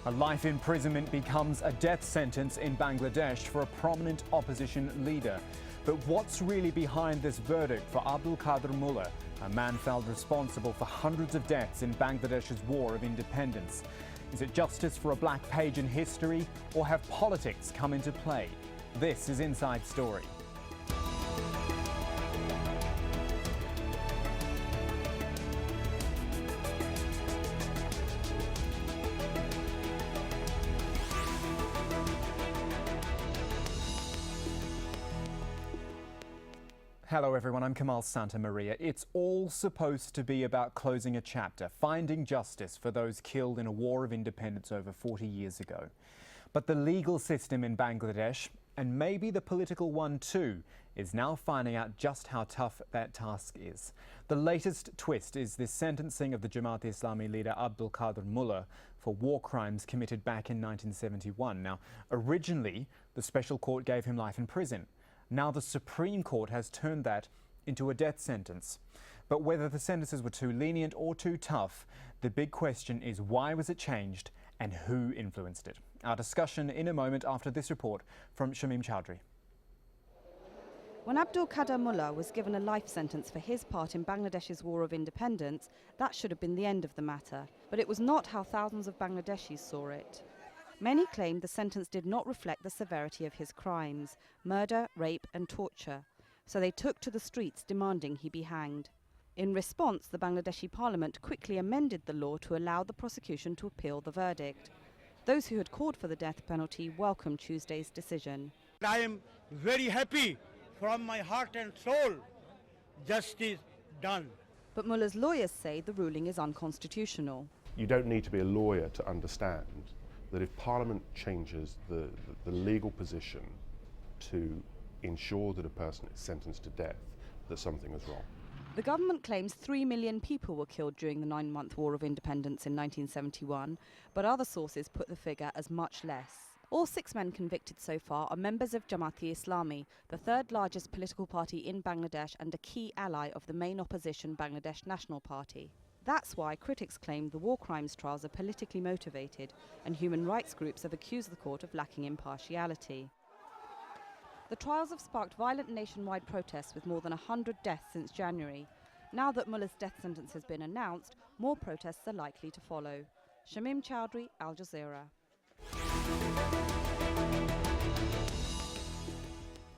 A life imprisonment becomes a death sentence in Bangladesh for a prominent opposition leader. But what's really behind this verdict for Abdul Kader Mullah, a man found responsible for hundreds of deaths in Bangladesh's war of independence? Is it justice for a black page in history, or have politics come into play? This is Inside Story. Hello everyone, I'm Kamahl Santamaria. It's all supposed to be about closing a chapter, finding justice for those killed in a war of independence over 40 years ago. But the legal system in Bangladesh, and maybe the political one too, is now finding out just how tough that task is. The latest twist is the sentencing of the Jamaat-e-Islami leader Abdul Kader Mullah for war crimes committed back in 1971. Now, originally, the special court gave him life in prison. Now the Supreme Court has turned that into a death sentence. But whether the sentences were too lenient or too tough, the big question is why was it changed and who influenced it? Our discussion in a moment after this report from Shamim Chowdhury. When Abdul Kader Mullah was given a life sentence for his part in Bangladesh's war of independence, that should have been the end of the matter. But it was not how thousands of Bangladeshis saw it. Many claimed the sentence did not reflect the severity of his crimes, murder, rape and torture. So they took to the streets demanding he be hanged. In response, the Bangladeshi parliament quickly amended the law to allow the prosecution to appeal the verdict. Those who had called for the death penalty welcomed Tuesday's decision. I am very happy from my heart and soul. Justice done. But Mullah's lawyers say the ruling is unconstitutional. You don't need to be a lawyer to understand that if Parliament changes the legal position to ensure that a person is sentenced to death, that something is wrong. The government claims 3 million people were killed during the 9-month War of Independence in 1971, but other sources put the figure as much less. All 6 men convicted so far are members of Jamaat-e-Islami, the third largest political party in Bangladesh and a key ally of the main opposition Bangladesh National Party. That's why critics claim the war crimes trials are politically motivated, and human rights groups have accused the court of lacking impartiality. The trials have sparked violent nationwide protests with more than 100 deaths since January. Now that Mullah's death sentence has been announced, more protests are likely to follow. Shamim Chowdhury, Al Jazeera.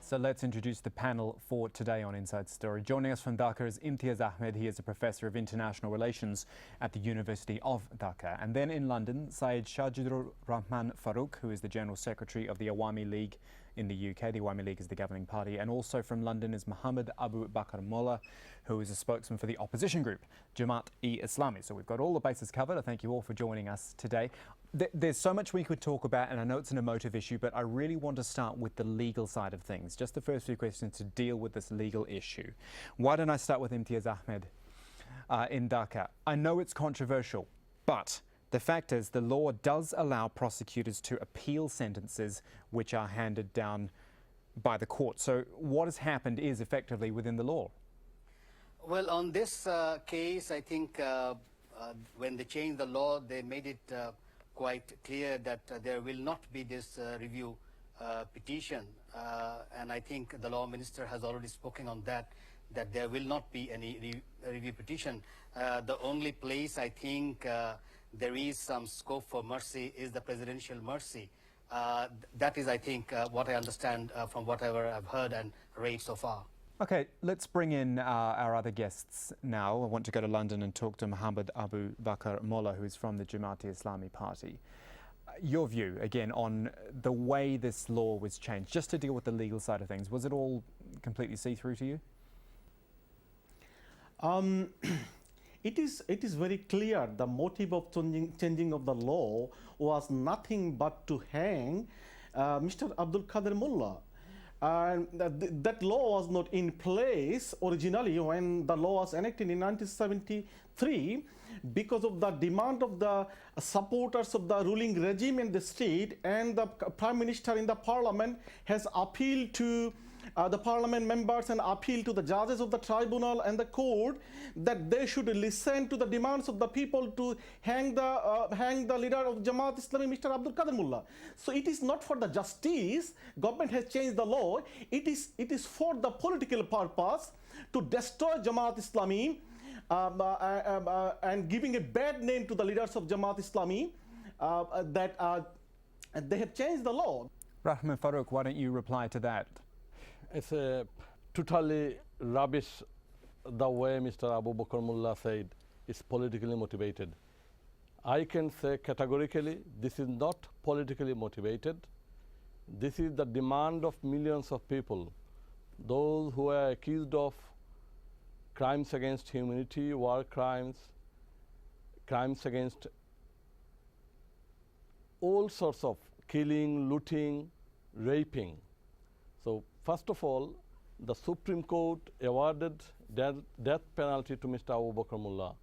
So let's introduce the panel for today on Inside Story. Joining us from Dhaka is Imtiaz Ahmed. He is a professor of international relations at the University of Dhaka. And then in London, Syed Shajidur Rahman Faruk, who is the General Secretary of the Awami League in the UK. The Awami League is the governing party. And also from London is Abu Baker Molla, who is a spokesman for the opposition group, Jamaat-e-Islami. So we've got all the bases covered. I thank you all for joining us today. There's so much we could talk about, and I know it's an emotive issue, but I really want to start with the legal side of things. Just the first few questions to deal with this legal issue. Why don't I start with Imtiaz Ahmed in Dhaka? I know it's controversial, but the fact is the law does allow prosecutors to appeal sentences which are handed down by the court. So what has happened is effectively within the law. Well, on this case, I think when they changed the law, they made it quite clear that there will not be this review petition. And I think the law minister has already spoken on that there will not be any review petition. The only place I think there is some scope for mercy is the presidential mercy. That is, I think, what I understand from whatever I've heard and read so far. Okay, let's bring in our other guests now. I want to go to London and talk to Abu Baker Molla, who is from the Jamaat-e-Islami party. Your view, again, on the way this law was changed, just to deal with the legal side of things. Was it all completely see-through to you? It is very clear the motive of changing of the law was nothing but to hang Mr. Abdul Kader Mullah. And that law was not in place originally when the law was enacted in 1973 because of the demand of the supporters of the ruling regime in the state, and the Prime Minister in the Parliament has appealed to the parliament members and appeal to the judges of the tribunal and the court that they should listen to the demands of the people to hang the leader of Jamaat-e-Islami, Mr. Abdul Kader Mullah. So it is not for the justice. Government has changed the law. It is for the political purpose to destroy Jamaat-e-Islami and giving a bad name to the leaders of Jamaat-e-Islami that they have changed the law. Rahman Faruk, why don't you reply to that? It's a totally rubbish the way Mr. Abu Baker Molla said is politically motivated. I can say categorically this is not politically motivated. This is the demand of millions of people. Those who are accused of crimes against humanity, war crimes, crimes against all sorts of killing, looting, raping. So first of all, the Supreme Court awarded death penalty to Mr. Abu Baker Molla.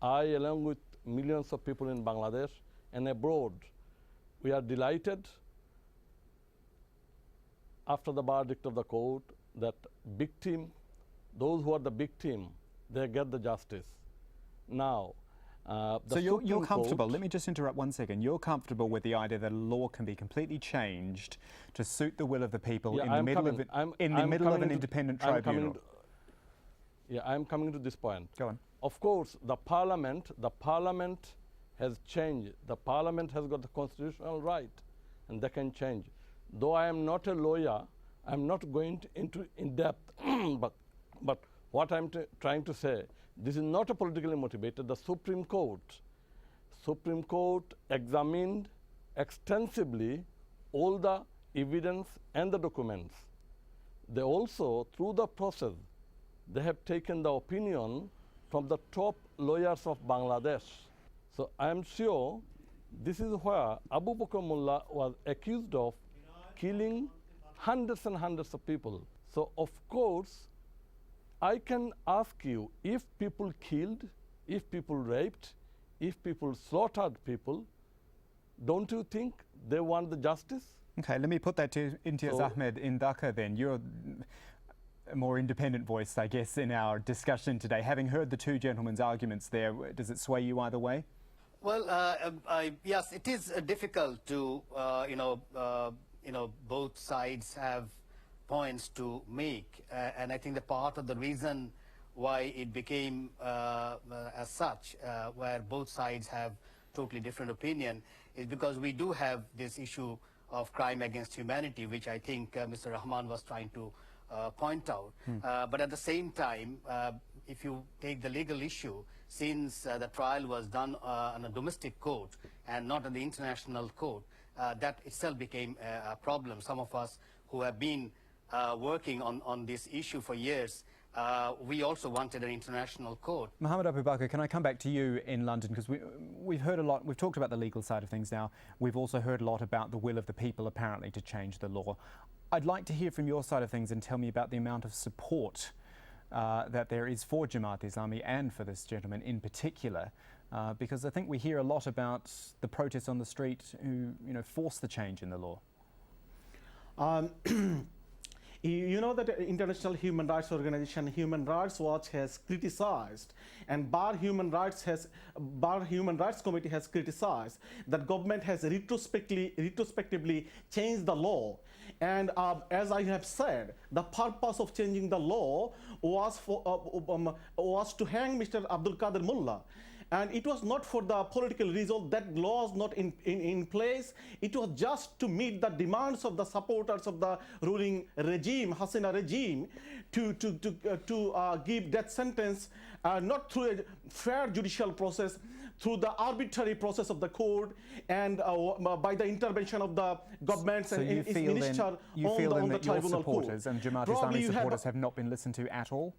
I, along with millions of people in Bangladesh and abroad, we are delighted after the verdict of the court that those who are the victim, they get the justice. Now, so you're comfortable, let me just interrupt 1 second. You're comfortable with the idea that a law can be completely changed to suit the will of the people in the middle of an independent tribunal? I'm coming to this point. Go on. Of course, the parliament has changed. The parliament has got the constitutional right, and they can change. Though I am not a lawyer, I'm not going into in depth, but what I'm trying to say, this is not a politically motivated. The Supreme Court examined extensively all the evidence and the documents. They also, through the process, they have taken the opinion from the top lawyers of Bangladesh. So I am sure this is where Abu Baker Molla was accused of killing hundreds and hundreds of people. So of course, I can ask you, if people killed, if people raped, if people slaughtered people, don't you think they want the justice? Okay, let me put that to Imtiaz Ahmed in Dhaka then. You're a more independent voice, I guess, in our discussion today. Having heard the two gentlemen's arguments there, does it sway you either way? Well, yes, it is difficult to, both sides have points to make, and I think the part of the reason why it became as such, where both sides have totally different opinion, is because we do have this issue of crime against humanity, which I think Mr. Rahman was trying to point out. But at the same time, if you take the legal issue, since the trial was done on a domestic court and not in the international court, that itself became a problem. Some of us who have been working on this issue for years, we also wanted an international court. Mohammed Abu Bakr, can I come back to you in London? Because we've heard a lot, we've talked about the legal side of things now. We've also heard a lot about the will of the people, apparently, to change the law. I'd like to hear from your side of things and tell me about the amount of support that there is for Jamaat-e-Islami and for this gentleman in particular, because I think we hear a lot about the protests on the street who, force the change in the law. You know that international human rights organization Human Rights Watch has criticized, and Bar Human Rights Committee has criticized that government has retrospectively changed the law. And as I have said, the purpose of changing the law was to hang Mr. Abdul Kader Mullah. And it was not for the political reason. That law was not in place. It was just to meet the demands of the supporters of the ruling regime, Hasina regime, to give death sentence, not through a fair judicial process, through the arbitrary process of the court, and by the intervention of the governments and its minister you feel on the that your tribunal supporters court. and Jamaat-e-Islami supporters have not been listened to at all?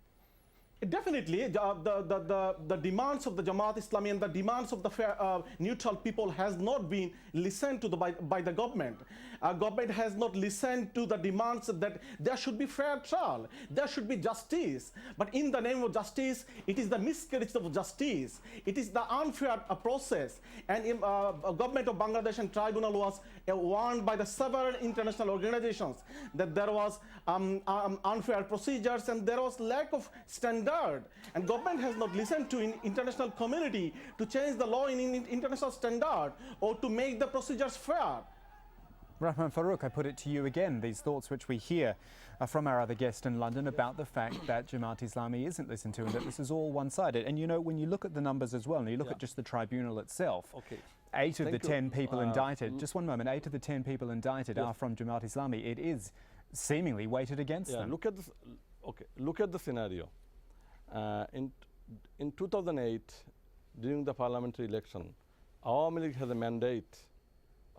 Definitely, the demands of the Jamaat-e-Islami and the demands of the neutral people has not been listened to by the government. Government has not listened to the demands that there should be fair trial, there should be justice. But in the name of justice, it is the miscarriage of justice. It is the unfair process. And government of Bangladesh and tribunal was warned by the several international organizations that there was unfair procedures and there was lack of standard. And government has not listened to international community to change the law in international standard or to make the procedures fair. Rahman Faruk, I put it to you again, these thoughts which we hear from our other guest in London about the fact that Jamaat-e-Islami isn't listened to and that this is all one-sided. And you know, when you look at the numbers as well, and you look at just the tribunal itself, 8 of the 10 people indicted, just one moment, 8 of the 10 people indicted are from Jamaat-e-Islami. It is seemingly weighted against them. Look at this. Look at the scenario. In 2008, during the parliamentary election, Awami League has a mandate.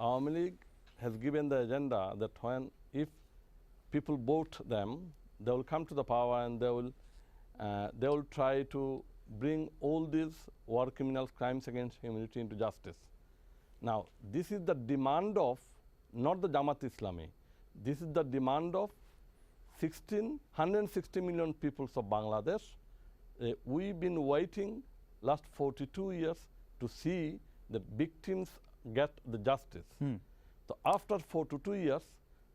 Awami League has given the agenda that if people vote them, they will come to the power and they will try to bring all these war criminals, crimes against humanity into justice. Now, this is the demand of not the Jamaat-e-Islami. This is the demand of 160 million people of Bangladesh. We've been waiting last 42 years to see that victims get the justice. So after 42 years,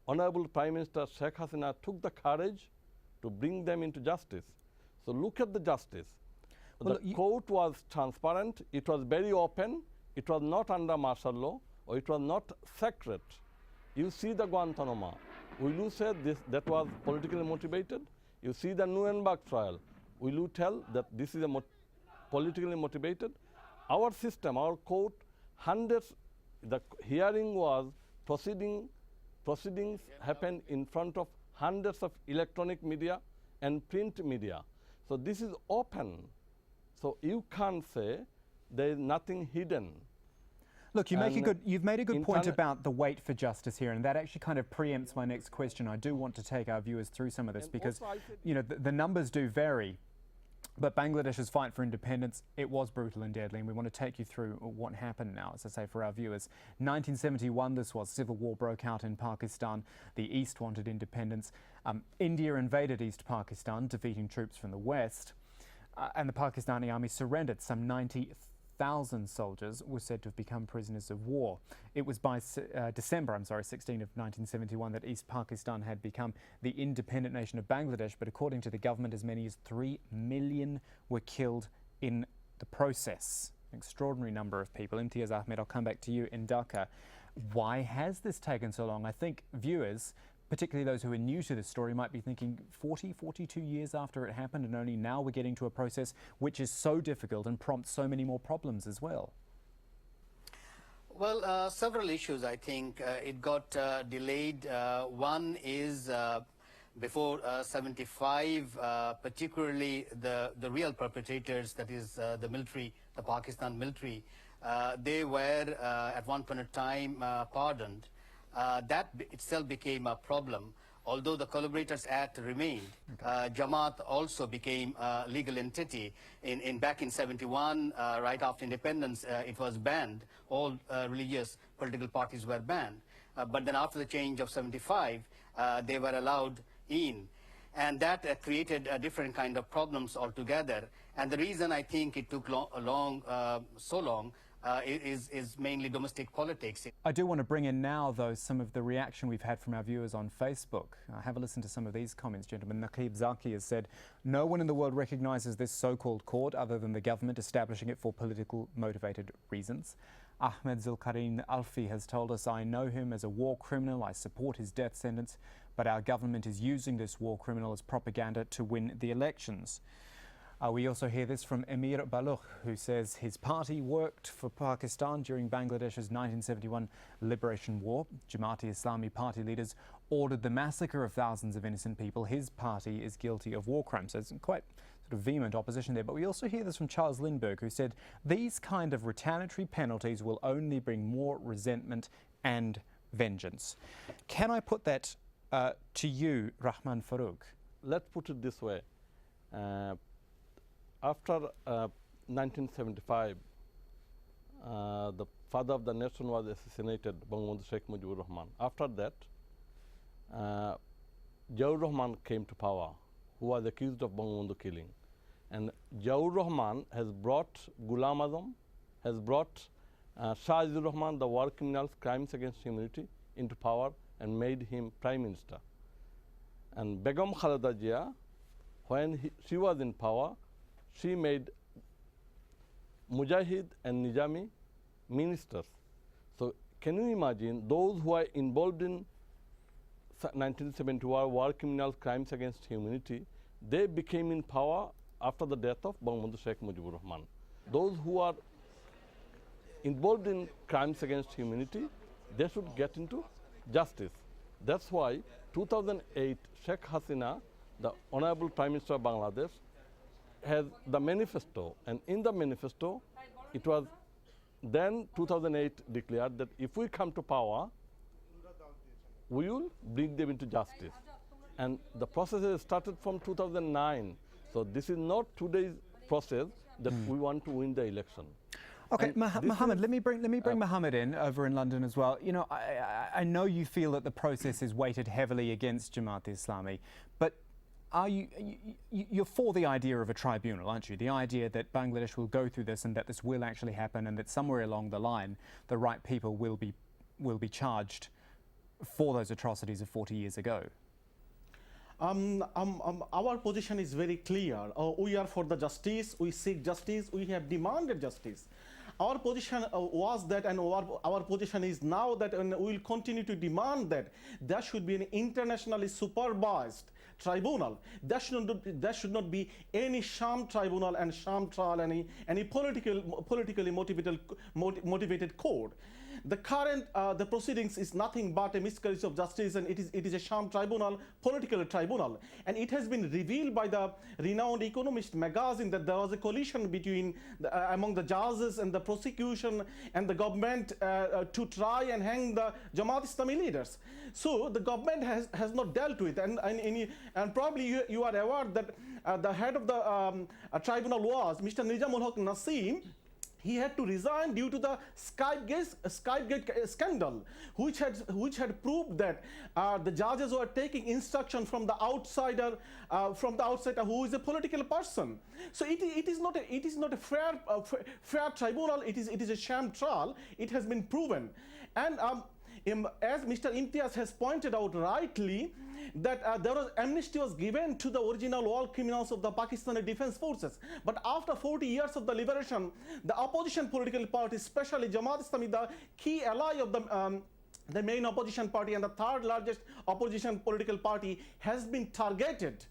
Honorable Prime Minister Sheikh Hasina took the courage to bring them into justice. So look at the justice. Well, the court was transparent, it was very open, it was not under martial law, or it was not secret. You see the Guantanamo. Will you say that was politically motivated? You see the Nuremberg trial. Will you tell that this is politically motivated? Our system, our court, the hearing was proceedings happened in front of hundreds of electronic media and print media. So this is open. So you can't say there is nothing hidden. Look, you've made a good point about the wait for justice here, and that actually kind of preempts my next question. I do want to take our viewers through some of this because, you know, the numbers do vary. But Bangladesh's fight for independence, it was brutal and deadly, and we want to take you through what happened now, as I say, for our viewers. 1971, this was, civil war broke out in Pakistan. The East wanted independence. India invaded East Pakistan, defeating troops from the West, and the Pakistani army surrendered. Some 90,000 soldiers were said to have become prisoners of war. It was by December 16 of 1971 that East Pakistan had become the independent nation of Bangladesh, but according to the government, as many as 3 million were killed in the process. An extraordinary number of people. Imtiaz Ahmed, I'll come back to you in Dhaka. Why has this taken so long? I think viewers, particularly those who are new to this story, might be thinking 42 years after it happened, and only now we're getting to a process which is so difficult and prompts so many more problems as well. Well, several issues, I think. It got delayed. One is before 75, particularly the real perpetrators, that is the military, the Pakistan military, they were at one point in time pardoned. That itself became a problem. Although the Collaborators Act remained, Jamaat also became a legal entity. Back in 71, right after independence, it was banned. All religious political parties were banned. But then after the change of 75, they were allowed in. And that created a different kind of problems altogether. And the reason I think it took so long is mainly domestic politics. I do want to bring in now, though, some of the reaction we've had from our viewers on Facebook. Have a listen to some of these comments, gentlemen. Naqib Zaki has said, no one in the world recognises this so-called court other than the government establishing it for political motivated reasons. Ahmed Zulkarnain Alfi has told us, I know him as a war criminal, I support his death sentence, but our government is using this war criminal as propaganda to win the elections. We also hear this from Emir Baluch, who says his party worked for Pakistan during Bangladesh's 1971 liberation war. Jamaat-e-Islami party leaders ordered the massacre of thousands of innocent people. His party is guilty of war crimes. So it's quite sort of vehement opposition there. But we also hear this from Charles Lindbergh, who said these kind of retaliatory penalties will only bring more resentment and vengeance. Can I put that to you, Rahman Faruk? Let's put it this way. after 1975, the father of the nation was assassinated, Bangabandhu Sheikh Mujibur Rahman. After that, Ziaur Rahman came to power, who was accused of Bangabandhu killing. And Ziaur Rahman has brought Ghulam Azam, has brought Shajidur Rahman, the war criminals, crimes against humanity, into power and made him prime minister. And Begum Khaleda Zia, when she was in power, she made Mujahid and Nizami ministers. So can you imagine those who are involved in 1971 war criminals, crimes against humanity, they became in power after the death of Bangabandhu Sheikh Mujibur Rahman. Those who are involved in crimes against humanity, they should get into justice. That's why 2008 Sheikh Hasina, the Honorable Prime Minister of Bangladesh, has the manifesto, and in the manifesto it was then 2008 declared that if we come to power, we will bring them into justice. And the process has started from 2009. So this is not today's process that we want to win the election. Okay, Mohammed, let me bring Mohammed in over in London as well. You know, I know you feel that the process is weighted heavily against Jamaat-e-Islami, but are you're for the idea of a tribunal, aren't you? The idea that Bangladesh will go through this and that this will actually happen, and that somewhere along the line the right people will be charged for those atrocities of 40 years ago. Our position is very clear. We are for the justice, we seek justice, we have demanded justice. Our position was that, and our position is now that, and we will continue to demand that there should be an internationally supervised tribunal. There should not be any sham tribunal and sham trial, any politically motivated court. The current the proceedings is nothing but a miscarriage of justice, and it is a sham tribunal, political tribunal. And it has been revealed by the renowned Economist magazine that there was a collision between among the judges and the prosecution and the government to try and hang the Jamaat-e-Islami leaders. So the government has not dealt with it, and probably you are aware that the head of the tribunal was Mr. Nizamul Haq Nasim. He had to resign due to the Skypegate scandal, which had proved that the judges were taking instruction from the outsider, who is a political person. So it is not a fair tribunal. It is a sham trial. It has been proven, and as Mr. Imtiaz has pointed out rightly, that amnesty was given to the original war criminals of the Pakistani Defense Forces. But after 40 years of the liberation, the opposition political parties, especially Jamaat-e-Islami, the key ally of the main opposition party and the third largest opposition political party, has been targeted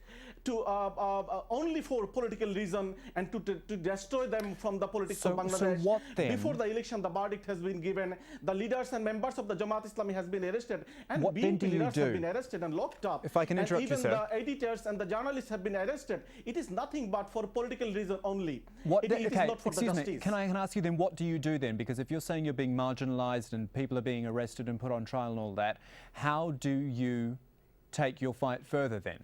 to only for political reason and to destroy them from the politics of Bangladesh. So what then? Before the election, the verdict has been given. The leaders and members of the Jamaat-e-Islami has been arrested, and What then do you leaders do? have been arrested and locked up. If I can interrupt and you, even sir. the editors and the journalists have been arrested. It is nothing but for political reason only. It is not for the justice. Can I ask you then, what do you do then? Because if you're saying you're being marginalised and people are being arrested and put on trial and all that, how do you take your fight further then?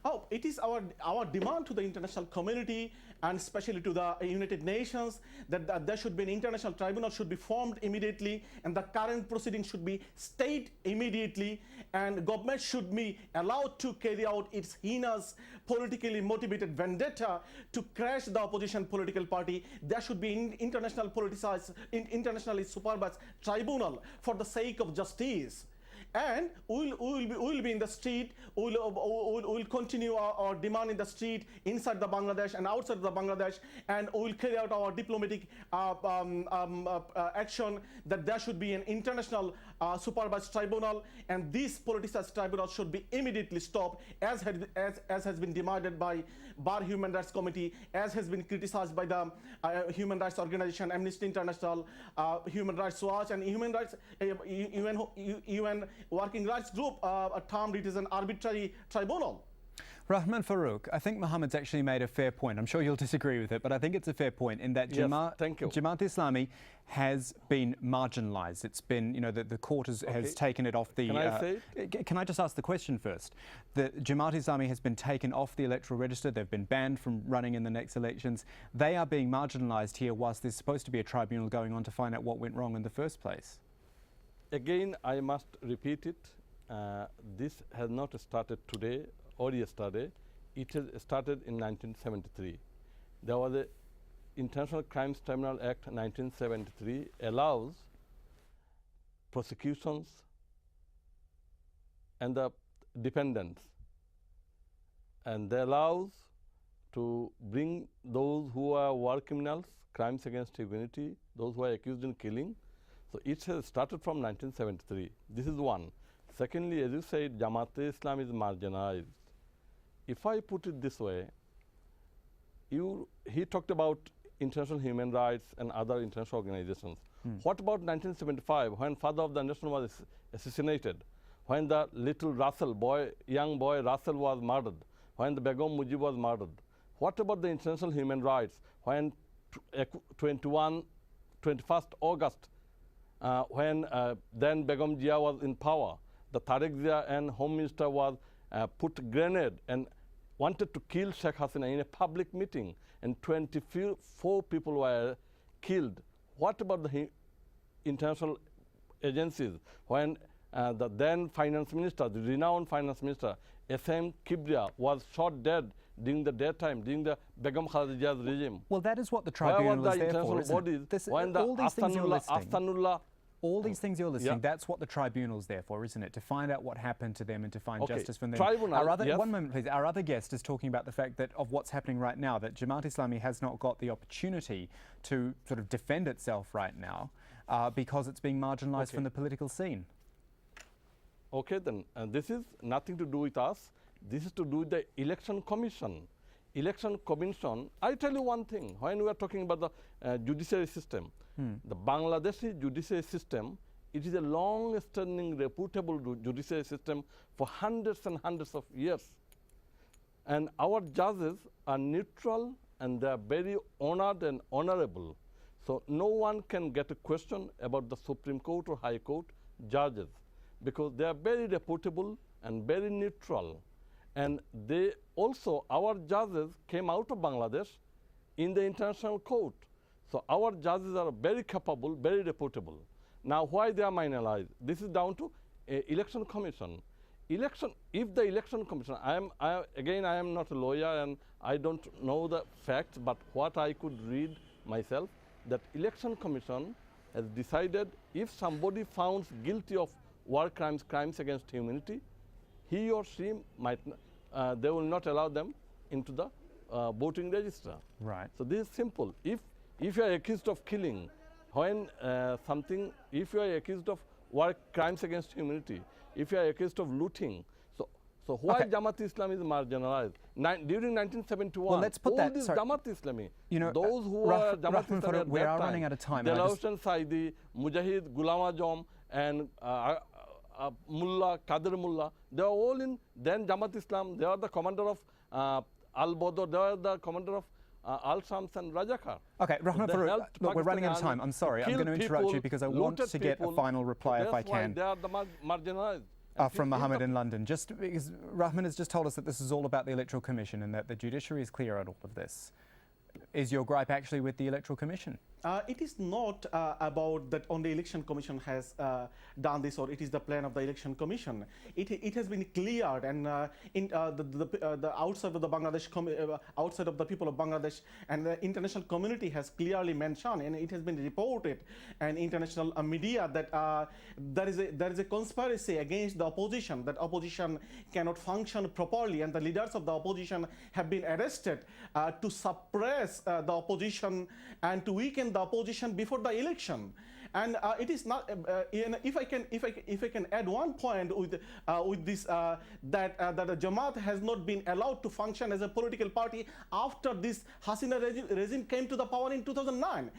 Oh, it is our demand to the international community, and especially to the United Nations, that there should be an international tribunal, should be formed immediately, and the current proceedings should be stayed immediately, and government should be allowed to carry out its heinous politically motivated vendetta to crash the opposition political party. There should be an internationally supervised tribunal for the sake of justice. And we'll be in the street. We'll continue our demand in the street, inside the Bangladesh and outside the Bangladesh, and we'll carry out our diplomatic action that there should be an international supervised tribunal, and this politicized tribunal should be immediately stopped, as has been demanded by Bar Human Rights Committee, as has been criticized by the human rights organization Amnesty International, Human Rights Watch, and UN Working Rights Group termed it as an arbitrary tribunal. Rahman Faruk, I think Mohammed's actually made a fair point. I'm sure you'll disagree with it, but I think it's a fair point in that Yes, thank you. Jamaat-e-Islami has been marginalised. It's been, the court has taken it off the... Can I say Can I just ask the question first? The Jamaat-e-Islami has been taken off the electoral register. They've been banned from running in the next elections. They are being marginalised here whilst there's supposed to be a tribunal going on to find out what went wrong in the first place. Again, I must repeat it. This has not started today or yesterday. It has started in 1973. There was the International Crimes Tribunal Act 1973 allows prosecutions and the defendants, and they allows to bring those who are war criminals, crimes against humanity, those who are accused in killing. So it has started from 1973. This is one. Secondly, as you said, Jamaat-e-Islam is marginalized. If I put it this way, he talked about international human rights and other international organizations. What about 1975, when father of the nation was assassinated, when the little young boy Russell was murdered, when the Begum Mujib was murdered? What about the international human rights, when 21st August, when then Begum Jia was in power, the Tariq Zia and Home Minister was put grenade and wanted to kill Sheikh Hasina in a public meeting, and 24 people were killed. What about the international agencies, when the then finance minister, the renowned finance minister, SM Kibria, was shot dead during the daytime, during the Begum Khadija's regime? Well, that is what the tribunal is there for, isn't it? When the all these things you're listing, Astanullah, all these things you're listing, Yeah. that's what the tribunal's there for, isn't it? To find out what happened to them and to find Okay. justice for them. Tribunal, yes. One moment, please. Our other guest is talking about the fact that of what's happening right now, that Jamaat-e-Islami has not got the opportunity to sort of defend itself right now because it's being marginalised Okay. from the political scene. Okay, then this is nothing to do with us. This is to do with the election commission. Election commission, I tell you one thing, when we are talking about the judiciary system, the Bangladeshi judiciary system, it is a long-standing, reputable judiciary system for hundreds and hundreds of years. And our judges are neutral and they are very honored and honorable. So no one can get a question about the Supreme Court or High Court judges, because they are very reputable and very neutral. And they also, our judges came out of Bangladesh in the international court. So our judges are very capable, very reputable. Now, why they are marginalized? This is down to election commission. If the election commission, I am not a lawyer and I don't know the facts, but what I could read myself, that election commission has decided if somebody found guilty of war crimes, crimes against humanity, he or she might, they will not allow them into the voting register. Right. So this is simple. If you are accused of killing, when if you are accused of war crimes against humanity, if you are accused of looting, so why Okay. Jamaat-e-Islami is marginalized? During 1971, Well, let's put all that- these sorry. Jamaat-e-Islami, Rahman those who were Jamaat-e-Islami Faruk, at we that are time, running out of time. Delaware Saidi, Mujahid, Ghulam Azam, and Mullah, Kader Mullah, they are all in then Jamaat-Islam. They are the commander of Al-Badr, they are the commander of Al-Shams and Rajakar. Okay, Rahman They Faruk, helped look, we're running out of Pakistani time. I'm sorry, I'm kill going to interrupt you people, because I want looted to get a people. final reply if I That's why can. they are the marginalized. From Mohammed in London, just because Rahman has just told us that this is all about the Electoral Commission and that the judiciary is clear on all of this. Is your gripe actually with the Electoral Commission? It is not about that only election commission has done this, or it is the plan of the election commission. It has been cleared, and in the outside of the Bangladesh, outside of the people of Bangladesh, and the international community has clearly mentioned, and it has been reported, and international media that there is a conspiracy against the opposition. That opposition cannot function properly, and the leaders of the opposition have been arrested to suppress the opposition and to weaken the opposition before the election. And it is not. If I can add one point with this, that the Jamaat has not been allowed to function as a political party after this Hasina regime came to the power in 2009.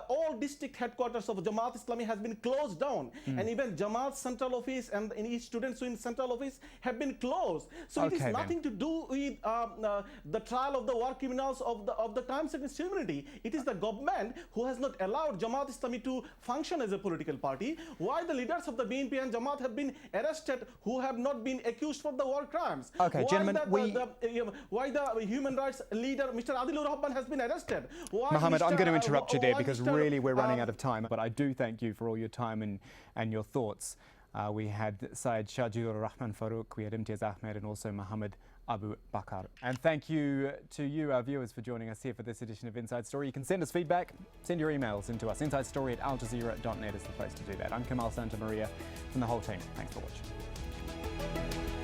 All district headquarters of Jamaat-e-Islami has been closed down, and even Jamaat central office and in each students in central office have been closed. So it is nothing to do with the trial of the war criminals of the crime against humanity. It is the government who has not allowed Jamaat-e-Islami to function as a political party. Why the leaders of the BNP and Jamaat have been arrested who have not been accused for the war crimes? Okay, why gentlemen, why the human rights leader, Mr. Adilur Rahman, has been arrested? Why Mohammed, I'm going to interrupt you there because Mr. really we're running out of time. But I do thank you for all your time and your thoughts. We had Syed Shajidur Rahman Faruk, we had Imtiaz Ahmed, and also Mohammed Abu Bakr. And thank you to you, our viewers, for joining us here for this edition of Inside Story. You can send us feedback, send your emails into us. InsideStory@aljazeera.net is the place to do that. I'm Kamahl Santamaria from the whole team. Thanks for watching.